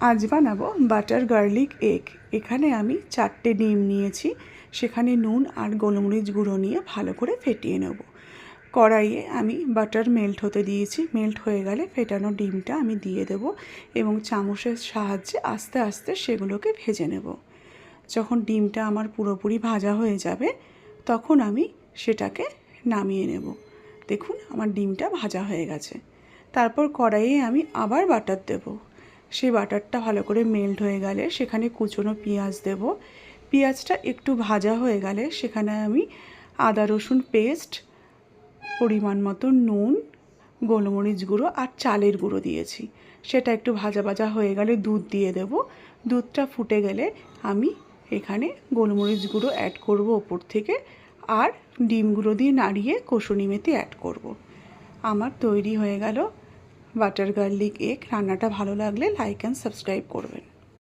আজ বানাবো butter garlic egg. এখানে আমি 4টে ডিম নিয়েছি, সেখানে নুন আর গোলমরিচ গুঁড়ো নিয়ে ভালো করে ফেটিয়ে নেব। কড়াইয়ে আমি বাটার মেল্ট হতে দিয়েছি, মেল্ট হয়ে গেলে ফেটানো ডিমটা আমি দিয়ে দেব এবং চামচের সাহায্যে আস্তে আস্তে সেগুলোকে ভেজে নেব। যখন ডিমটা আমার পুরোপুরি ভাজা হয়ে যাবে তখন আমি সেটাকে নামিয়ে নেব। দেখুন আমার ডিমটা ভাজা হয়ে গেছে। তারপর কড়াইয়ে আমি আবার বাটার দেব। সেই বাটারটা ভালো করে মেল্ট হয়ে গেলে সেখানে কুচনো পেঁয়াজ দেব। পেঁয়াজটা একটু ভাজা হয়ে গেলে সেখানে আমি আদা রসুন পেস্ট, পরিমাণ মতো নুন, গোলমরিচ গুঁড়ো আর চালের গুঁড়ো দিয়েছি। সেটা একটু ভাজা ভাজা হয়ে গেলে দুধ দিয়ে দেব। দুধটা ফুটে গেলে আমি এখানে গোলমরিচ গুঁড়ো অ্যাড করব ওপর থেকে, আর ডিমগুলো দিয়ে নাড়িয়ে কসুরি মেথি অ্যাড করব। আমার তৈরি হয়ে গেল বাটার গার্লিক এগ। রান্নাটা ভালো লাগলে লাইক অ্যান্ড সাবস্ক্রাইব করবেন।